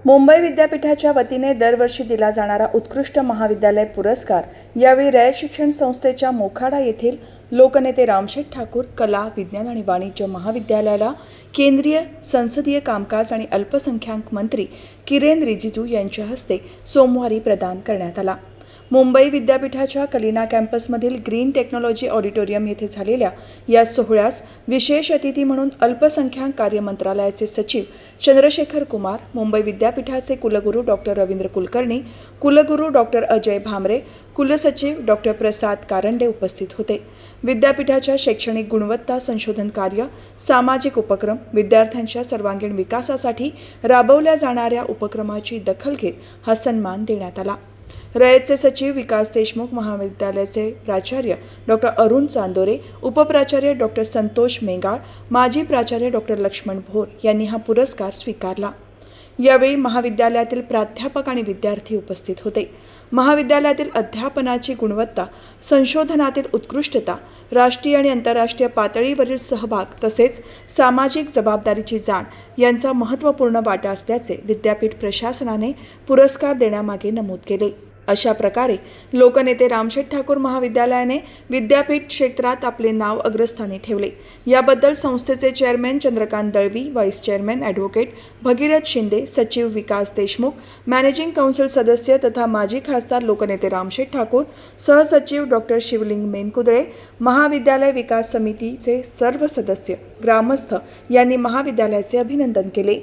मुंबई विद्यापीठाच्या वतीने दरवर्षी दिला जाणारा उत्कृष्ट महाविद्यालय पुरस्कार यावेळी रयत शिक्षण संस्थेच्या मोखाडा येथील लोकनेते रामशेठ ठाकूर कला, विज्ञान आणि वाणिज्य महाविद्यालयाला केंद्रीय संसदीय कामकाज आणि अल्पसंख्याक मंत्री किरेन रिजिजू यांच्या हस्ते सोमवारी प्रदान करण्यात आला। मुंबई विद्यापीठाच्या कलिना कॅम्पसमधील ग्रीन टेक्नॉलॉजी ऑडिटोरियम येथे झालेल्या या सोहळ्यास विशेष अतिथी म्हणून अल्पसंख्याक कार्य मंत्रालयाचे सचिव चंद्रशेखर कुमार, मुंबई विद्यापीठाचे कुलगुरू डॉक्टर रवींद्र कुलकर्णी, कुलगुरू डॉक्टर अजय भामरे, कुलसचिव डॉक्टर प्रसाद कारंडे उपस्थित होते। विद्यापीठाच्या शैक्षणिक गुणवत्ता, संशोधन कार्य, सामाजिक उपक्रम, विद्यार्थ्यांच्या सर्वांगीण विकासासाठी राबवल्या जाणाऱ्या उपक्रमाची दखल घेत हा सन्मान देण्यात आला। रयतचे सचिव विकास देशमुख, महाविद्यालयाचे प्राचार्य डॉक्टर अरुण चांदोरे, उपप्राचार्य डॉक्टर संतोष मेंगाळ, माजी प्राचार्य डॉक्टर लक्ष्मण भोर यांनी हा पुरस्कार स्वीकारला। यावेळी महाविद्यालयातील प्राध्यापक आणि विद्यार्थी उपस्थित होते। महाविद्यालयातील अध्यापनाची गुणवत्ता, संशोधनातील उत्कृष्टता, राष्ट्रीय आणि आंतरराष्ट्रीय पातळीवरील सहभाग तसेच सामाजिक जबाबदारीची जाण यांचा महत्त्वपूर्ण वाटा असल्याचे विद्यापीठ प्रशासनाने पुरस्कार देण्यामागे नमूद केले। अशा प्रकारे लोकनेते रामशेठ ठाकूर महाविद्यालयाने विद्यापीठ क्षेत्रात आपले नाव अग्रस्थानी ठेवले। याबद्दल संस्थेचे chairman Chandrakant Dalvi, vice chairman advocate Bhagirath Shinde, सचिव विकास देशमुख, मॅनेजिंग काउन्सिल सदस्य तथा माजी खासदार लोकनेते रामशेठ ठाकूर, सहसचिव डॉक्टर शिवलिंग मेनकुदळे, महाविद्यालय विकास समितीचे सर्व सदस्य, ग्रामस्थ यांनी महाविद्यालयाचे अभिनंदन केले।